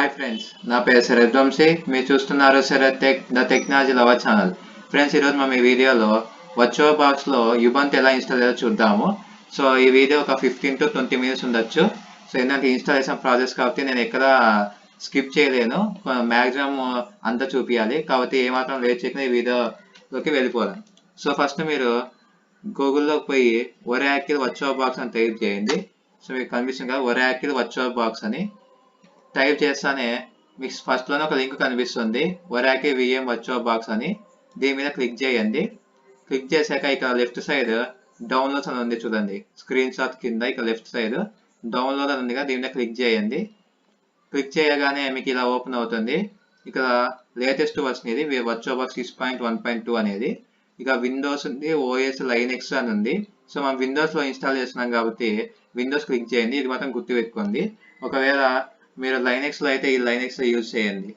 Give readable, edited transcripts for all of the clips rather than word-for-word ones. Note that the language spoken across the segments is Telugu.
హాయ్ ఫ్రెండ్స్, నా పేరు శరత్ వంశీ. మీరు చూస్తున్నారు Sarath tech the technology lover channel. Friends, ఈరోజు మనం ఈ వీడియోలో వర్చువల్ బాక్స్లో యుబంతు ఎలా ఇన్స్టాల్ చేయాలో చూద్దాము. సో ఈ వీడియో ఒక 15 to 20 minutes ఉండొచ్చు. సో ఏంటంటే ఇన్స్టాలేషన్ ప్రాసెస్ కాబట్టి నేను ఎక్కడ స్కిప్ చేయలేను, మ్యాక్సిమం అంతా చూపించాలి కాబట్టి ఏమాత్రం లేట్ చేయకుండా ఈ వీడియోలోకి వెళ్ళిపోదాం. సో ఫస్ట్ మీరు గూగుల్లోకి పోయి ఒరాకిల్ వర్చువల్ బాక్స్ అని టైప్ చేయండి. సో మీకు కనిపిస్తుంది కదా ఒరాకిల్ వర్చువల్ బాక్స్ అని టైప్ చేస్తానే మీకు ఫస్ట్లోనే ఒక లింక్ కనిపిస్తుంది, ఒరాకిల్ విఎం వర్చువల్ బాక్స్ అని. దీని మీద క్లిక్ చేయండి. క్లిక్ చేశాక ఇక్కడ లెఫ్ట్ సైడ్ డౌన్లోడ్స్ అని ఉంది చూడండి, స్క్రీన్ షాట్ కింద ఇక్కడ లెఫ్ట్ సైడ్ డౌన్లోడ్ అని ఉంది కదా, దీని మీద క్లిక్ చేయండి. క్లిక్ చేయగానే మీకు ఇలా ఓపెన్ అవుతుంది. ఇక్కడ లేటెస్ట్ వర్షన్ ఇది వర్చువల్ బాక్స్ 6.1.2 అనేది. ఇక విండోస్ ఉంది, ఓఎస్ లైనెక్స్ అని ఉంది. సో మనం విండోస్లో ఇన్స్టాల్ చేస్తున్నాం కాబట్టి విండోస్ క్లిక్ చేయండి. ఇది మాత్రం గుర్తుపెట్టుకోండి. ఒకవేళ మీరు లైనెక్స్లో అయితే ఈ లైనెక్స్ యూజ్ చేయండి.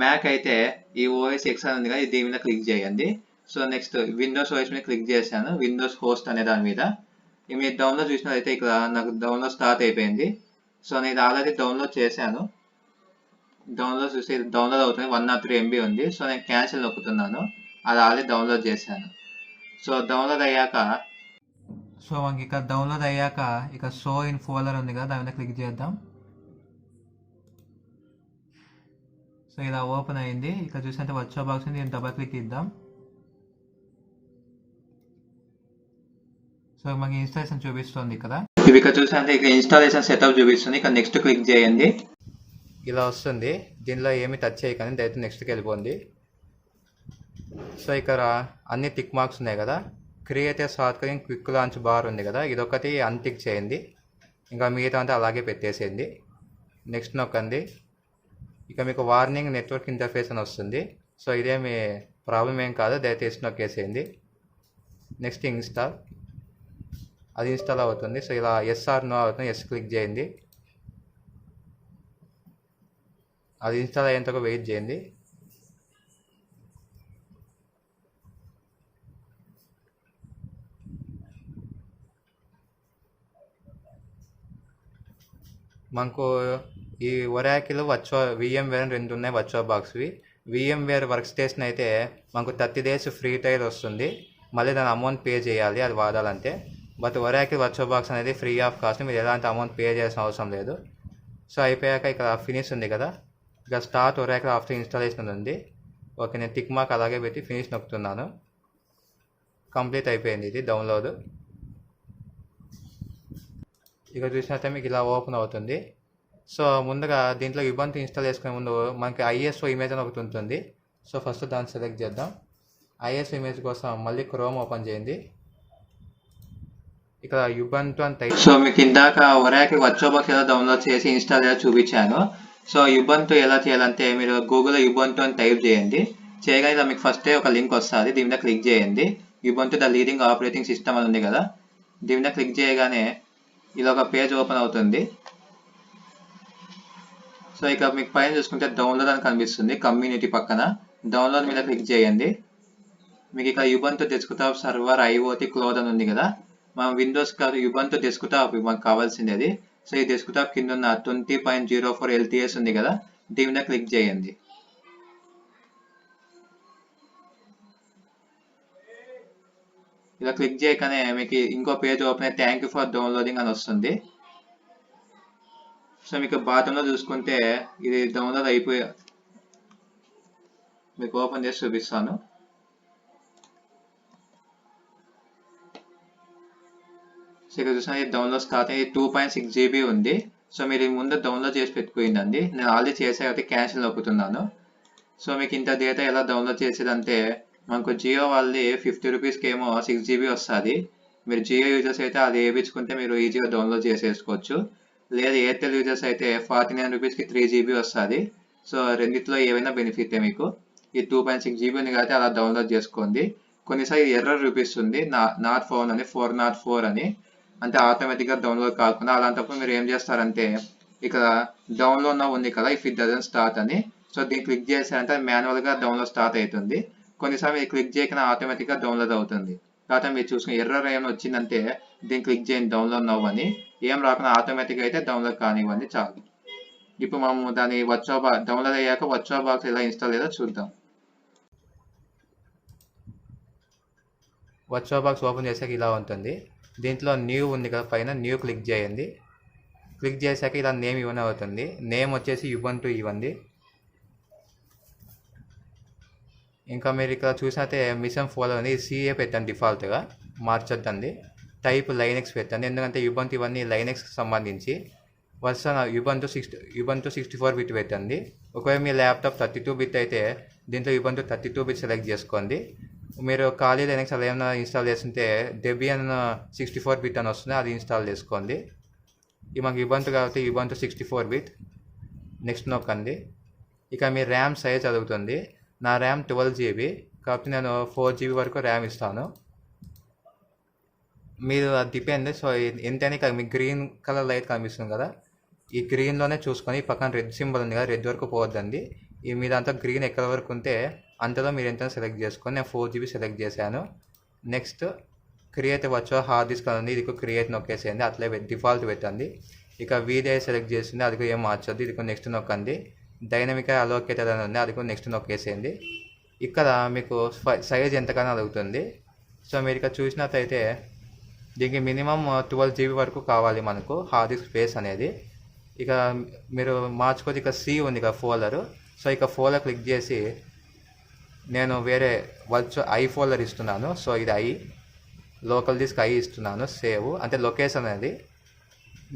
మ్యాక్ అయితే ఈ ఓఎస్ ఎక్స్ అని ఉంది కదా, దీని మీద క్లిక్ చేయండి. సో నెక్స్ట్ విండోస్ ఓఎస్ మీద క్లిక్ చేశాను, విండోస్ హోస్ట్ అనే దాని మీద. మీరు డౌన్లోడ్ చూసినట్లయితే ఇక్కడ నాకు డౌన్లోడ్ స్టార్ట్ అయిపోయింది. సో నేను ఆల్రెడీ డౌన్లోడ్ చేశాను. డౌన్లోడ్ చూస్తే డౌన్లోడ్ అవుతుంది, 103 MB ఉంది. సో నేను క్యాన్సిల్ నొక్కుతున్నాను, అది ఆల్రెడీ డౌన్లోడ్ చేశాను. సో డౌన్లోడ్ అయ్యాక మనకి ఇక్కడ డౌన్లోడ్ అయ్యాక ఇక షో ఇన్ ఫోల్డర్ ఉంది కదా, దాని మీద క్లిక్ చేద్దాం. సో ఇలా ఓపెన్ అయింది. ఇక్కడ చూసినట్టు వర్చువల్ బాక్స్ దీన్ని డబల్ క్లిక్ ఇద్దాం. సో మనకి ఇన్స్టాలేషన్ చూపిస్తుంది ఇక్కడ. ఇవి ఇక్కడ చూసినట్టు ఇక్కడ ఇన్స్టాలేషన్ సెటప్ చూపిస్తుంది. ఇక్కడ నెక్స్ట్ క్లిక్ చేయండి. ఇలా వస్తుంది. దీనిలో ఏమి టచ్ చేయకండి, డైరెక్ట్ నెక్స్ట్కి వెళ్ళిపోండి. సో ఇక్కడ అన్ని టిక్ మార్క్స్ ఉన్నాయి కదా, create a shortcut quick launch bar ఉంది కదా, ఇదొకటి అన్టిక్ చేయండి. ఇంకా మిగతా అంతా అలాగే పెట్టేసేయండి. నెక్స్ట్ నొక్కండి. ఇక మీకు వార్నింగ్ నెట్వర్క్ ఇంటర్ఫేస్ అని వస్తుంది. సో ఇదేమి ప్రాబ్లం ఏం కాదు, దయచేసి నొక్కేసేయండి. నెక్స్ట్ ఇన్స్టాల్, అది ఇన్స్టాల్ అవుతుంది. సో ఇలా ఎస్ ఆర్ నో అవుతుంది, ఎస్ క్లిక్ చేయండి. అది ఇన్స్టాల్ అయ్యేంతకు వెయిట్ చేయండి. మనకు ఈ ఒరాకిల్ VMware అని 2 ఉన్నాయి వర్చువల్ బాక్స్వి. VMware వర్క్ స్టేషన్ అయితే మనకు 30 days ఫ్రీ ట్రయల్ వస్తుంది, మళ్ళీ దాని అమౌంట్ పే చేయాలి అది వాడాలంటే. బట్ ఒరాకిల్ వర్చువల్ బాక్స్ అనేది ఫ్రీ ఆఫ్ కాస్ట్, మీరు ఎలాంటి అమౌంట్ పే చేయాల్సిన అవసరం లేదు. సో అయిపోయాక ఇక్కడ ఫినిష్ ఉంది కదా, ఇక స్టార్ట్ ఒరాకిల్ ఆఫ్టర్ ఇన్స్టాలేషన్ ఉంది. ఓకే, నేను టిక్ మార్క్ అలాగే పెట్టి ఫినిష్ నొక్కుతున్నాను. కంప్లీట్ అయిపోయింది ఇది డౌన్లోడ్. ఇక చూసినట్టే మీకు ఇలా ఓపెన్ అవుతుంది. సో ముందుగా దీంట్లో యుబంతు ఇన్స్టాల్ చేసుకునే ముందు మనకి ISO ఇమేజ్ అని ఒకటి ఉంటుంది. సో ఫస్ట్ దాన్ని సెలెక్ట్ చేద్దాం. ISO ఇమేజ్ కోసం మళ్ళీ క్రోమ్ ఓపెన్ చేయండి. ఇక్కడ యుబంతు అని టైప్. సో మీకు ఇందాక ఒరాకిల్ వర్చువల్ బాక్స్ ఎలా డౌన్లోడ్ చేసి ఇన్స్టాల్ చేయాలో చూపించాను. సో యుబంతు ఎలా చేయాలంటే మీరు గూగుల్లో యుబంతు అని టైప్ చేయండి. చేయగానే మీకు ఫస్ట్ ఒక లింక్ వస్తుంది, దీని మీద క్లిక్ చేయండి. యుబంతు ద లీడింగ్ ఆపరేటింగ్ సిస్టమ్ అని ఉంది కదా, దీని మీద క్లిక్ చేయగానే ఇలా ఒక పేజ్ ఓపెన్ అవుతుంది. సో ఇక మీకు పైన చూసుకుంటే డౌన్లోడ్ అని కనిపిస్తుంది, కమ్యూనిటీ పక్కన డౌన్లోడ్ మీద క్లిక్ చేయండి. మీకు ఇక్కడ యుబంతు డెస్క్టాప్ సర్వర్ IoT క్లోజ్ అని ఉంది కదా, మనం విండోస్ కాదు యుబంతు డెస్క్టాప్ మనకు కావాల్సింది అది. సో ఈ డెస్క్టాప్ కింద ఉన్న 20.04 LTS ఉంది కదా, దీని మీద క్లిక్ చేయండి. ఇలా క్లిక్ చేయగానే మీకు ఇంకో పేజ్ ఓపెన్ అయ్యి థ్యాంక్ యూ ఫర్ డౌన్లోడింగ్ అని వస్తుంది. సో మీకు బాటంలో చూసుకుంటే ఇది డౌన్లోడ్ అయిపోయి మీకు ఓపెన్ చేసి చూపిస్తాను. సో ఇక్కడ చూసిన డౌన్లోడ్ స్టార్ట్ అయ్యి 2.6 GB ఉంది. సో మీరు ముందు డౌన్లోడ్ చేసి పెట్టుకోయిందండి, నేను ఆల్రెడీ చేసే కాబట్టి క్యాన్సిల్ నొక్కుతున్నాను. సో మీకు ఇంత డేటా ఎలా డౌన్లోడ్ చేసేదంటే మనకు జియో వాళ్ళది 50 రూపీస్కి ఏమో 6 GB వస్తుంది. మీరు జియో యూజర్స్ అయితే అది వేయించుకుంటే మీరు ఈజీగా డౌన్లోడ్ చేసేసుకోవచ్చు. లేదా ఎయిర్టెల్ యూజర్స్ అయితే 49 రూపీస్కి 3 GB వస్తుంది. సో రెండిట్లో ఏవైనా బెనిఫిటే మీకు. ఈ 2.6 GB ఉంది కాబట్టి అలా డౌన్లోడ్ చేసుకోండి. కొన్నిసార్లు ఎర్రర్ చూపిస్తుంది, నాట్ ఫౌండ్ అని 404 అని, అంటే ఆటోమేటిక్గా డౌన్లోడ్ కాకుండా. అలాంటప్పుడు మీరు ఏం చేస్తారంటే ఇక్కడ డౌన్లోడ్ నౌ ఉంది కదా, ఇఫ్ ఇట్ డజంట్ స్టార్ట్ అని, సో దీన్ని క్లిక్ చేసారంటే మాన్యువల్గా డౌన్లోడ్ స్టార్ట్ అవుతుంది. కొన్నిసార్లు మీరు క్లిక్ చేయకుండా ఆటోమేటిక్గా డౌన్లోడ్ అవుతుంది. కాబట్టి మీరు చూసుకుని ఎర్రర్ ఏమైనా వచ్చిందంటే దీన్ని క్లిక్ చేయండి డౌన్లోడ్ నౌ అని, ఏం రాకుండా ఆటోమేటిక్గా అయితే డౌన్లోడ్ కానివ్వండి చాలు. ఇప్పుడు మనము దాని డౌన్లోడ్ అయ్యాక వర్చువల్ బాక్స్ ఎలా ఇన్స్టాల్ అయ్యేదో చూద్దాం. వర్చువల్ బాక్స్ ఓపెన్ చేసాక ఇలా ఉంటుంది. దీంట్లో న్యూ ఉంది కదా, పైన న్యూ క్లిక్ చేయండి. క్లిక్ చేశాక ఇలా నేమ్ ఇవ్వని అవుతుంది. నేమ్ వచ్చేసి యుబంటు ఇవ్వండి. ఇంకా మీరు ఇక్కడ చూసినట్టే మిషన్ ఫోల్డర్ అనేది సిఏ పెట్టండి, డిఫాల్ట్గా మార్చొద్దండి. టైప్ లైనెక్స్ పెట్టండి, ఎందుకంటే యుబంటు ఇవన్నీ లైనెక్స్కి సంబంధించి. వర్షన్ యుబంటు 64 బిట్ పెట్టండి. ఒకవేళ మీ ల్యాప్టాప్ 32 బిట్ అయితే దీంట్లో యుబంటు 32 బిట్ సెలెక్ట్ చేసుకోండి. మీరు ఖాళీ లైనెక్స్ అలా ఏమైనా ఇన్స్టాల్ చేస్తుంటే డెబియన్ 64 బిట్ అని వస్తుంది, అది ఇన్స్టాల్ చేసుకోండి. ఇది మాకు యుబంటు కాబట్టి యుబంటు 64 బిట్. నెక్స్ట్ నొక్కండి. ఇక మీ ర్యామ్ సైజ్ అడుగుతుంది. నా ర్యామ్ 12 GB కాబట్టి నేను 4 GB వరకు ర్యామ్ ఇస్తాను. మీరు అది డిపెండ్. సో ఎంతైనా ఇక్కడ మీకు గ్రీన్ కలర్ లైట్ కనిపిస్తుంది కదా, ఈ గ్రీన్లోనే చూసుకొని పక్కన రెడ్ సింబల్ ఉంది కదా, రెడ్ వరకు పోవద్దండి. ఈ మీదంతా గ్రీన్ ఎక్కడ వరకు ఉంటే అంతలో మీరు ఎంతైనా సెలెక్ట్ చేసుకొని నేను 4 GB సెలెక్ట్ చేశాను. Next create virtual hard disk ఉంది, ఇది క్రియేట్ నొక్కేసేయండి, అట్లే డిఫాల్ట్ పెట్టండి. ఇక వీడియో సెలెక్ట్ చేసింది, అది ఏం మార్చొద్దు, ఇది నెక్స్ట్ నొక్కండి. డైనమిక్ అలోకేటెడ్ అని ఉంది, అది కూడా నెక్స్ట్ నొక్కేసేయండి. ఇక్కడ మీకు సైజ్ ఎంతకన్నా అడుగుతుంది. సో మీరు ఇక్కడ చూసినట్లయితే దీనికి మినిమం 12 GB వరకు కావాలి మనకు హార్డ్ డిస్క్ స్పేస్ అనేది. ఇక మీరు మార్చుకోవచ్చు. ఇక సి ఉంది ఇక ఫోల్డరు. సో ఇక ఫోల్డర్ క్లిక్ చేసి నేను వేరే ఐ ఫోల్డర్ ఇస్తున్నాను. సో ఇది లోకల్ డిస్క్ ఇస్తున్నాను. సేవ్ అంటే లొకేషన్ అనేది.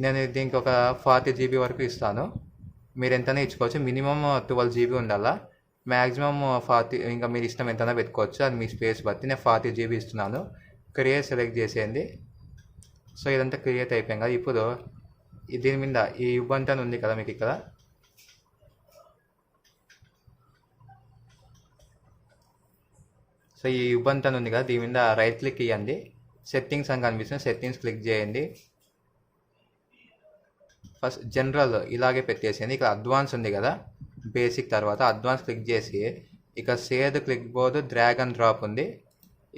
నేను దీనికి ఒక 40 GB వరకు ఇస్తాను. మీరు ఎంతనే ఇచ్చుకోవచ్చు. మినిమం 12 GB ఉండాలా, మ్యాక్సిమం 40, ఇంకా మీరు ఇష్టం ఎంతైనా పెట్టుకోవచ్చు, అది మీ స్పేస్ బట్టి. నేను 40 GB ఇస్తున్నాను. క్రియేట్ సెలెక్ట్ చేసేయండి. సో ఇదంతా క్రియేట్ అయిపోయాం కదా. ఇప్పుడు దీని మీద ఈ యుబంటు అని ఉంది కదా మీకు ఇక్కడ, సో ఈ యుబంటు అని ఉంది కదా, దీని మీద రైట్ క్లిక్ ఇవ్వండి. సెట్టింగ్స్ అని కనిపిస్తుంది, సెట్టింగ్స్ క్లిక్ చేయండి. ఫస్ట్ జనరల్ ఇలాగే పెట్టేసేయండి. ఇక్కడ అడ్వాన్స్ ఉంది కదా, బేసిక్ తర్వాత అడ్వాన్స్ క్లిక్ చేసి ఇక save click board drag and drop ఉంది.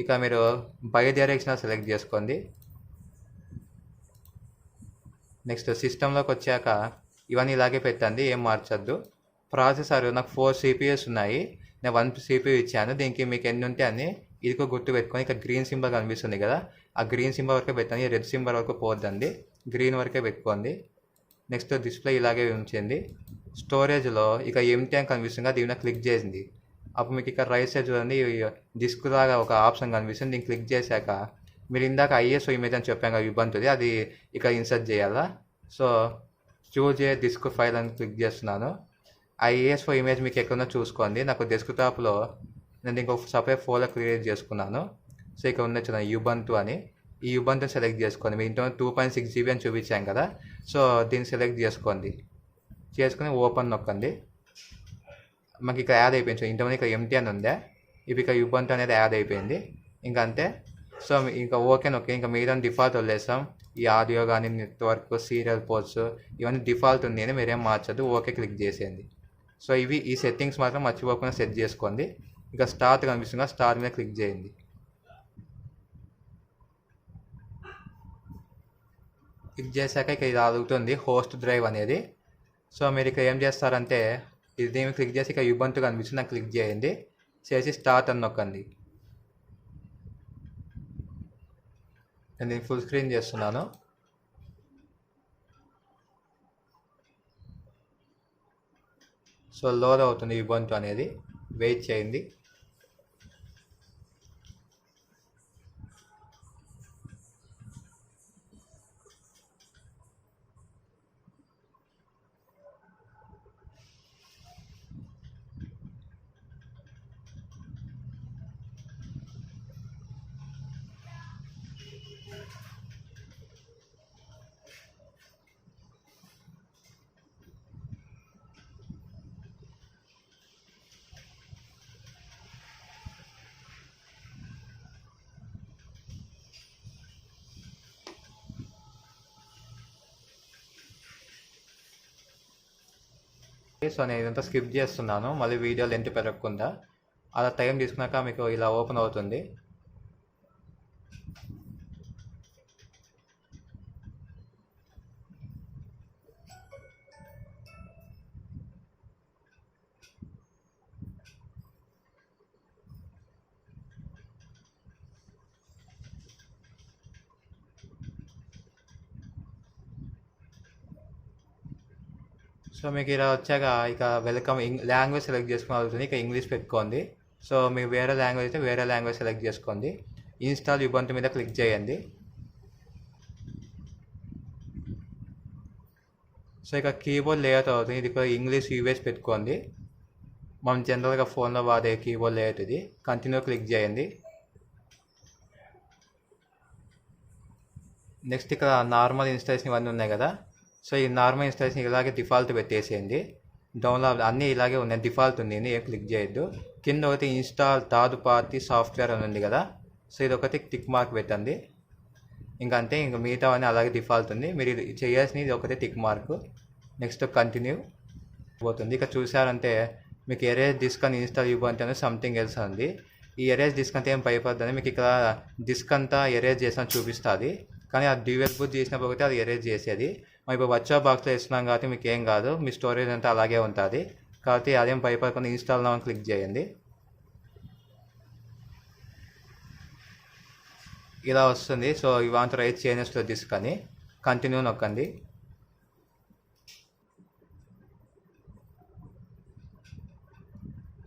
ఇక మీరు బై డైరెక్షన్ సెలెక్ట్ చేసుకోండి. నెక్స్ట్ సిస్టంలోకి వచ్చాక ఇవన్నీ ఇలాగే పెట్టండి, ఏం మార్చొద్దు. ప్రాసెసర్ నాకు 4 CPUs ఉన్నాయి, నేను 1 CPU ఇచ్చాను. దీనికి మీకు ఎన్ని ఉంటే అన్ని ఇదికో గుర్తు పెట్టుకొని ఇక గ్రీన్ సింబల్ కనిపిస్తుంది కదా, ఆ గ్రీన్ సింబల్ వరకే పెట్టండి, రెడ్ సింబల్ వరకు పోద్దండి, గ్రీన్ వరకే పెట్టుకోండి. నెక్స్ట్ డిస్ప్లే ఇలాగే ఉంచండి. స్టోరేజ్లో ఇక ఎంటీ అని కనిపిస్తుంది కదా, దీని క్లిక్ చేసింది. అప్పుడు మీకు ఇక్కడ రైట్ సైడ్ చూడండి, డిస్క్ లాగా ఒక ఆప్షన్ కనిపిస్తుంది, దీన్ని క్లిక్ చేశాక మీరు ఇందాక ISO ఇమేజ్ అని చెప్పాం కదా యుబంటుది, అది ఇక ఇన్సర్ట్ చేయాలా. So choose a disk file అని క్లిక్ చేస్తున్నాను. ఆ ISO ఇమేజ్ మీకు ఎక్కడన్నా చూసుకోండి. నాకు డెస్క్టాప్లో నేను ఇంకొక సపరేట్ ఫోల్డర్ క్రియేట్ చేసుకున్నాను. సో ఇక్కడ ఉన్న చూడండి యుబంటు అని, ఈ యుబంటు సెలెక్ట్ చేసుకోండి. మీ ఇంట్లో 2.6 GB అని చూపించాం కదా, సో దీన్ని సెలెక్ట్ చేసుకోండి. చేసుకుని ఓపెన్ నొక్కండి. మాకు ఇక్కడ యాడ్ అయిపోయింది. సో ఇంతమంది ఇక్కడ ఎంటీ అని ఉందా, ఇవి ఇక యుబంటు అనేది యాడ్ అయిపోయింది. ఇంకా అంతే. సో ఇంకా ఓకే నొక్కి ఇంకా మీద డిఫాల్ట్ వదిలేస్తాం. ఈ ఆడియో కానీ నెట్వర్క్ సీరియల్ పోర్ట్స్ ఇవన్నీ డిఫాల్ట్ ఉంది అని మీరేం మార్చద్దు, ఓకే క్లిక్ చేసేయండి. సో ఈ సెట్టింగ్స్ మాత్రం మర్చిపోకుండా సెట్ చేసుకోండి. ఇక స్టార్ట్ కనిపిస్తుంది, స్టార్ట్ మీద క్లిక్ చేయండి. క్లిక్ చేశాక ఇక ఇది అడుగుతుంది హోస్ట్ డ్రైవ్ అనేది. సో మీరు ఇక్కడ ఏం చేస్తారంటే ఇది దీన్ని క్లిక్ చేసి ఇక యుబంటు కనిపిస్తుంది, నాకు క్లిక్ చేయండి, చేసి స్టార్ట్ అని నొక్కండి. నేను దీన్ని ఫుల్ స్క్రీన్ చేస్తున్నాను. సో లోడ్ అవుతుంది యుబంటు అనేది, వెయిట్ చేయండి. సో నేను ఇదంతా స్కిప్ చేస్తున్నాను, మళ్ళీ వీడియో లెంత్ పెరగకుండా. అలా టైం తీసుకున్నాక మీకు ఇలా ఓపెన్ అవుతుంది. సో మీకు ఇలా వచ్చాక ఇక వెల్కమ్ లాంగ్వేజ్ సెలెక్ట్ చేసుకోవాలి అవుతుంది. ఇక ఇంగ్లీష్ పెట్టుకోండి. సో మీకు వేరే లాంగ్వేజ్ అయితే వేరే లాంగ్వేజ్ సెలెక్ట్ చేసుకోండి. ఇన్స్టాల్ యుబంటు మీద క్లిక్ చేయండి. సో ఇక కీబోర్డ్ లేఅవుట్ అవుతుంది. ఇది కూడా ఇంగ్లీష్ యూఎస్ పెట్టుకోండి. మనం జనరల్గా ఫోన్లో వాడే కీబోర్డ్ లేఅవుట్ ఇది. కంటిన్యూ క్లిక్ చేయండి. నెక్స్ట్ ఇక్కడ నార్మల్ ఇన్స్టాలేషన్ ఇవన్నీ ఉన్నాయి కదా. సో ఈ నార్మల్ ఇన్స్టాలేషన్ ఇలాగే డిఫాల్ట్ పెట్టేసేయండి. డౌన్లోడ్ అన్నీ ఇలాగే ఉన్నాయి, డిఫాల్ట్ ఉంది, ఏం క్లిక్ చేయొద్దు. కింద ఒకటి ఇన్స్టాల్ థర్డ్ పార్టీ సాఫ్ట్వేర్ అని ఉంది కదా. సో ఇది ఒకటి టిక్ మార్క్ పెట్టండి. ఇంకా అంతే, ఇంకా మిగతావన్నీ అలాగే డిఫాల్ట్ ఉంది. మీరు ఇది చేయాల్సింది ఇది ఒకటే టిక్ మార్క్. నెక్స్ట్ కంటిన్యూ పోతుంది. ఇక చూసారంటే మీకు ఎరేజ్ డిస్క్ అని ఇన్స్టాల్ యుబంటు అని సంథింగ్ ఎల్స్ ఉంది. ఈ ఎరేజ్ డిస్క్ అంతా ఏం భయపడదని మీకు ఇక్కడ డిస్క్ అంతా ఎరేజ్ చేసిన చూపిస్తుంది. కానీ అది డ్యూయల్ బూట్ చేసినప్పుడు ఒకటి అది ఎరేజ్ చేసేది. మనం ఇప్పుడు వర్చువల్ బాక్స్లో ఇస్తున్నాం కాబట్టి మీకు ఏం కాదు, మీ స్టోరేజ్ అంతా అలాగే ఉంటుంది. కాబట్టి అదేం భయపడకుండా ఇన్స్టాల్ నౌ అని క్లిక్ చేయండి. ఇలా వస్తుంది. So you want write changes to disk అని కంటిన్యూ నొక్కండి.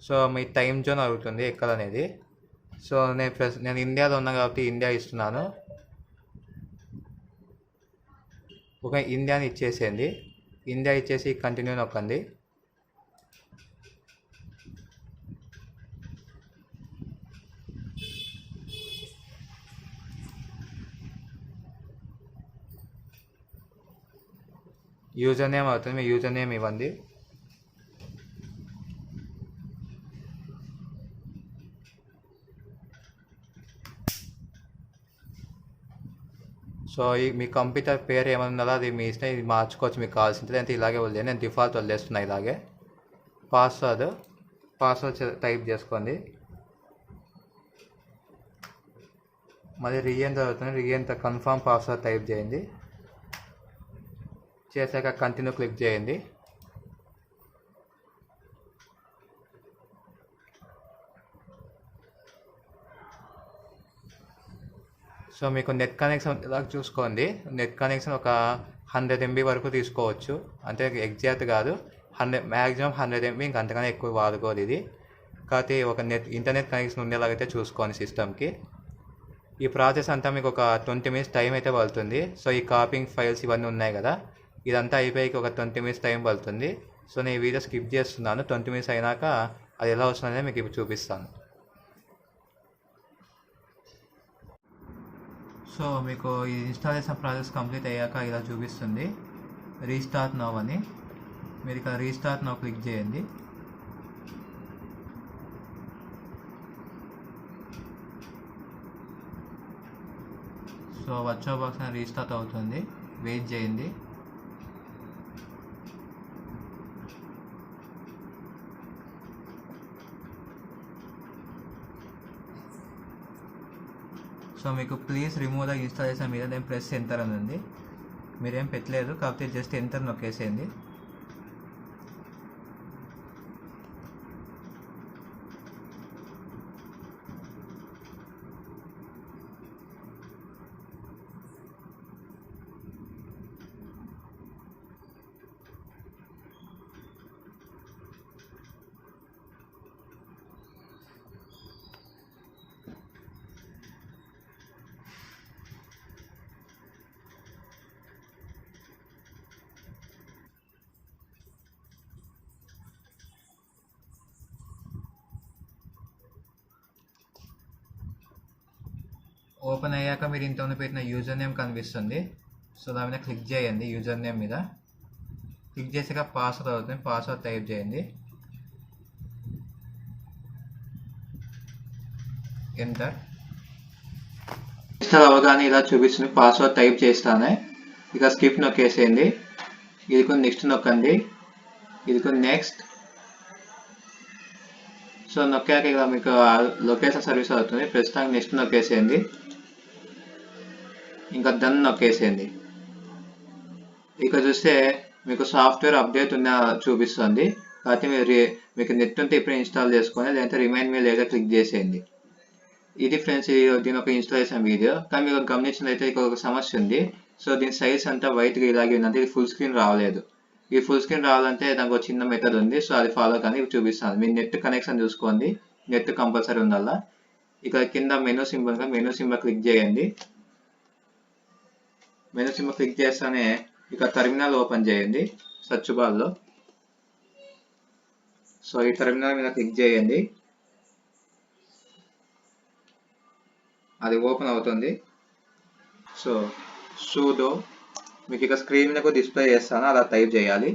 సో మీ టైం జోన్ అడుగుతుంది ఎక్కడ అనేది. సో నేను ఇండియాలో ఉన్నా కాబట్టి ఇండియా ఇస్తున్నాను. ఒక ఇండియాని ఇచ్చేసేయండి. ఇండియా ఇచ్చేసి కంటిన్యూ నొక్కండి. యూజర్ నేమ్ అవుతుంది, మీ యూజర్ నేమ్ ఇవ్వండి. సో మీ కంప్యూటర్ పేరు ఏమన్నా అది మీ ఇష్టం, ఇది మార్చుకోవచ్చు మీకు కావాల్సింది. అంటే ఇలాగే వదిలేదు, నేను డిఫాల్ట్ వదిలేస్తున్నా ఇలాగే. పాస్వర్డ్ టైప్ చేసుకోండి. మళ్ళీ రీఎంటర్ అవుతుంది, రీఎంటర్ కన్ఫర్మ్ పాస్వర్డ్ టైప్ చేయండి. చేశాక కంటిన్యూ క్లిక్ చేయండి. సో మీకు నెట్ కనెక్షన్ ఇలా చూసుకోండి. నెట్ కనెక్షన్ ఒక 100 MB వరకు తీసుకోవచ్చు, అంటే ఎగ్జాక్ట్ కాదు, మ్యాక్సిమం 100 MB, ఇంక అంతకన్నా ఎక్కువ వాడుకోదు ఇది. కాబట్టి ఒక ఇంటర్నెట్ కనెక్షన్ ఉండేలాగైతే చూసుకోండి సిస్టమ్కి. ఈ ప్రాసెస్ అంతా మీకు ఒక 20 minutes టైం అయితే పడుతుంది. సో ఈ కాపింగ్ ఫైల్స్ ఇవన్నీ ఉన్నాయి కదా, ఇదంతా అయిపోయి ఒక 20 minutes టైం పడుతుంది. సో నేను ఈ వీడియో స్కిప్ చేస్తున్నాను. 20 minutes అయినాక అది ఎలా వస్తుందనేది మీకు ఇప్పుడు చూపిస్తాను. సో మీకు ఈ ఇన్స్టాలేషన్ ప్రాసెస్ కంప్లీట్ అయ్యాక ఇలా చూపిస్తుంది రీస్టార్ట్ నౌ అని. మీరు ఇక్కడ రీస్టార్ట్ నౌ క్లిక్ చేయండి. సో వర్చువల్ బాక్స్ అని రీస్టార్ట్ అవుతుంది, వెయిట్ చేయండి. సో మీకు ప్లీజ్ రిమూవ్ ద ఇన్స్టాలేషన్ మీద నేను ప్రెస్ ఎంటర్ అని ఉంది. మీరేం పెట్టలేదు కాకపోతే జస్ట్ ఎంటర్ నొక్కేసేయండి. ఓపెన్ అయ్యాక మీరు ఇంతకుముందు పెట్టిన యూజర్ నేమ్ కనిపిస్తుంది. సో దాని మీద క్లిక్ చేయండి. యూజర్ నేమ్ మీద క్లిక్ చేసాక పాస్వర్డ్ అవుతుంది, పాస్వర్డ్ టైప్ చేయండి. ఎంటర్. ఇన్స్టాల్ అవగానే ఇలా చూపిస్తుంది, పాస్వర్డ్ టైప్ చేస్తానే. ఇక స్కిప్ నొక్కేసేయండి. ఇది కొన్ని నెక్స్ట్ నొక్కండి, ఇది కొన్ని నెక్స్ట్. సో నొక్కాక ఇక మీకు లొకేషన్ సర్వీస్ అవుతుంది, ప్రస్తుతానికి నెక్స్ట్ నొక్కేసేయండి. ఇంకా డన్ నొక్కేసేయండి. ఇక చూస్తే మీకు సాఫ్ట్వేర్ అప్డేట్ ఉన్న చూపిస్తుంది. కాబట్టి మీకు నెట్ ఉంటే ఇప్పుడు ఇన్స్టాల్ చేసుకొని, లేదంటే రిమైండ్ మీ లేదా క్లిక్ చేసేయండి. ఇది ఫ్రెండ్స్ దీని ఒక ఇన్స్టాలేషన్ వీడియో. కానీ మీకు గమనించినట్లయితే ఇక్కడ ఒక సమస్య ఉంది. సో దీని సైజ్ అంతా వైట్గా ఇలాగే ఉంది, ఇది ఫుల్ స్క్రీన్ రావలేదు. ఈ ఫుల్ స్క్రీన్ రావాలంటే దానికి ఒక చిన్న మెథడ్ ఉంది. సో అది ఫాలో కానీ చూపిస్తాను. మీ నెట్ కనెక్షన్ చూసుకోండి, నెట్ కంపల్సరీ ఉండాలా. ఇక్కడ కింద మెనూ సింబల్ క్లిక్ చేయండి. మెనూ సింబల్ క్లిక్ చేస్తానే ఇక్కడ టెర్మినల్ ఓపెన్ చేయండి సర్చ్ బార్లో. సో ఈ టెర్మినల్ మీద క్లిక్ చేయండి, అది ఓపెన్ అవుతుంది. సో sudo మీకు ఇక స్క్రీన్ మీద డిస్ప్లే చేస్తాను, అలా టైప్ చేయాలి.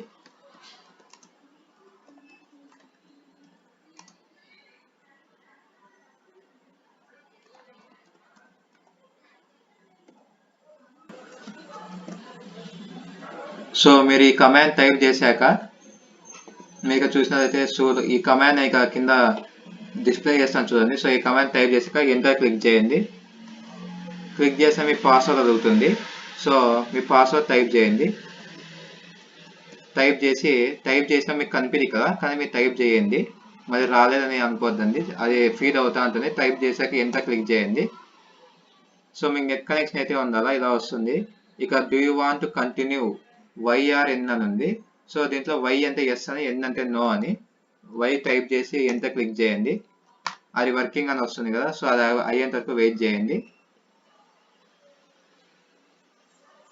సో మీరు ఈ కమాండ్ టైప్ చేశాక మీకు చూసినట్లయితే sudo ఈ కమాండ్ ఇక కింద డిస్ప్లే చేస్తాను చూడండి. సో ఈ కమాండ్ టైప్ చేశాక ఎంటర్ క్లిక్ చేయండి. క్లిక్ చేస్తే మీ పాస్వర్డ్ అడుగుతుంది. సో మీ పాస్వర్డ్ టైప్ చేయండి. టైప్ చేసినా మీకు కనిపించదు కదా, కానీ మీరు టైప్ చేయండి. మరి రాలేదని అనుకోవద్దండి, అది ఫీడ్ అవుతా ఉంటుంది. టైప్ చేశాక ఎంటర్ క్లిక్ చేయండి. సో మీకు నెట్ కనెక్షన్ అయితే ఉండాలా, ఇలా వస్తుంది. ఇక do you want to continue YRN అని ఉంది. సో దీంట్లో Y అంటే ఎస్ అని, N అంటే నో అని. Y టైప్ చేసి ఎంటర్ క్లిక్ చేయండి. అది వర్కింగ్ అని వస్తుంది కదా, సో అది అయ్యేంత వరకు వెయిట్ చేయండి.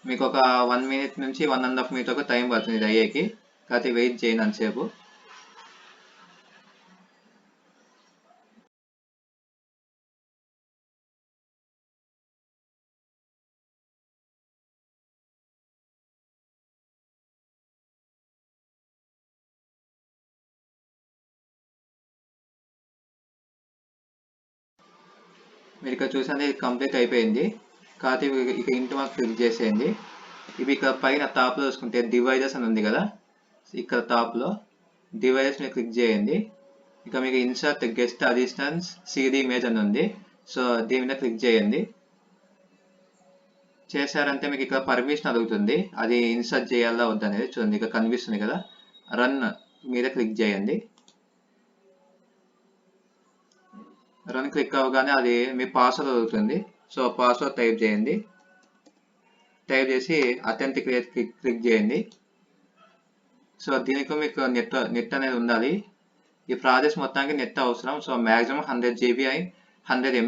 మీకు ఒక 1 minute నుంచి 1.5 minute వరకు టైం పడుతుంది ఇది అయ్యేకి, కాకపోతే వెయిట్ చేయండి అంతసేపు. మీరు ఇక్కడ చూసాను ఇది కంప్లీట్ అయిపోయింది. కాకపోతే ఇక ఇంటి మాకు క్లిక్ చేసేయండి. ఇవి ఇక్కడ పైన టాప్లో చూసుకుంటే డివైజెస్ అని ఉంది కదా, ఇక్కడ టాప్లో డివైజెస్ మీద క్లిక్ చేయండి. ఇక మీకు insert guest additionals CD image అని ఉంది. సో దీని మీద క్లిక్ చేయండి. చేశారంటే మీకు ఇక్కడ పర్మిషన్ అడుగుతుంది, అది ఇన్సర్ట్ చేయాలా వద్దనేది చూడండి. ఇక్కడ కనిపిస్తుంది కదా, రన్ మీద క్లిక్ చేయండి. రన్ క్లిక్ అవ్వగానే అది మీ పాస్వర్డ్ అడుగుతుంది. సో పాస్వర్డ్ టైప్ చేయండి. టైప్ చేసి అథెంటికేట్ క్లిక్ చేయండి. సో దీనికి మీకు నెట్ అనేది ఉండాలి. ఈ ప్రాజెక్ట్ మొత్తానికి నెట్ అవసరం. సో మ్యాక్సిమం 100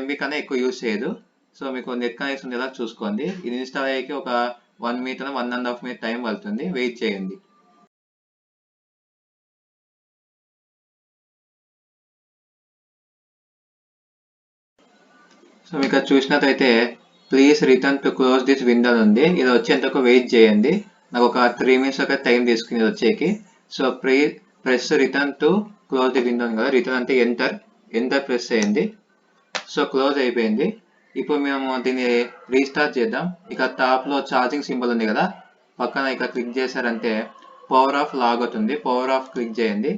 MB కన్నా ఎక్కువ యూజ్ చేయదు. సో మీకు నెట్ కనెక్షన్ ఉండేలా చూసుకోండి. ఇది ఇన్స్టాల్ అయ్యేకి ఒక 1 minute 1.5 minute టైం పడుతుంది, వెయిట్ చేయండి. సో మీకు చూసినట్లయితే please return to close this window ఉంది. ఇది వచ్చేంతకు వెయిట్ చేయండి. నాకు ఒక 3 minutes ఒక టైం తీసుకుని వచ్చేకి. So press return to close the window కదా, రిటర్న్ అంటే ఎంటర్ ప్రెస్ చేయండి. సో క్లోజ్ అయిపోయింది. ఇప్పుడు మేము దీన్ని రీస్టార్ట్ చేద్దాం. ఇక టాప్లో ఛార్జింగ్ సింబల్ ఉంది కదా, పక్కన ఇక క్లిక్ చేశారంటే పవర్ ఆఫ్ లాగ్ అవుతుంది. పవర్ ఆఫ్ క్లిక్ చేయండి.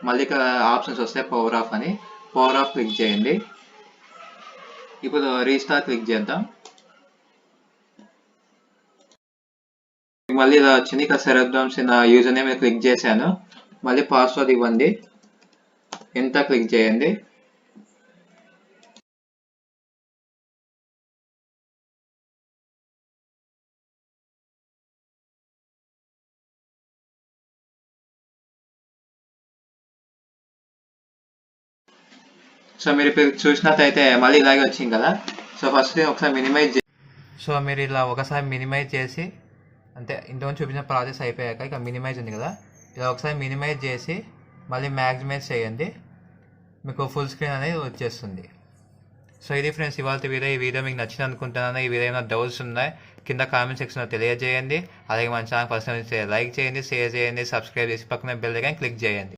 మళ్ళీ ఇక్కడ ఆప్షన్స్ వస్తాయి పవర్ ఆఫ్ అని, పవర్ ఆఫ్ క్లిక్ చేయండి. ఇప్పుడు రీస్టార్ట్ క్లిక్ చేద్దాం. మళ్ళీ ఇలా వచ్చింది. ఇక్కడ సెరబ్రమ్స్ నా యూజర్ నేమ్ క్లిక్ చేశాను. మళ్ళీ పాస్వర్డ్ ఇవ్వండి, ఎంటర్ క్లిక్ చేయండి. సో మీరు ఇప్పుడు చూసినట్టయితే మళ్ళీ ఇలాగే వచ్చింది కదా. సో ఫస్ట్ ఒకసారి మీరు ఇలా ఒకసారి మినిమైజ్ చేసి, అంటే ఇంతకుముందు చూపించిన ప్రాసెస్ అయిపోయాక ఇక మినిమైజ్ ఉంది కదా, ఇలా ఒకసారి మినిమైజ్ చేసి మళ్ళీ మ్యాక్సిమైజ్ చేయండి. మీకు ఫుల్ స్క్రీన్ అనేది వచ్చేస్తుంది. సో ఇది ఫ్రెండ్స్ ఇవాళ వీడియో. ఈ వీడియో మీకు నచ్చింది అనుకుంటున్నాను. ఈ వీడియో ఏమైనా డౌట్స్ ఉన్నాయి కింద కామెంట్ సెక్షన్లో తెలియజేయండి. అలాగే మన ఛానల్ ఫస్ట్ లైక్ చేయండి, షేర్ చేయండి, సబ్స్క్రైబ్ చేసి పక్కన బెల్ ఐకాన్ క్లిక్ చేయండి.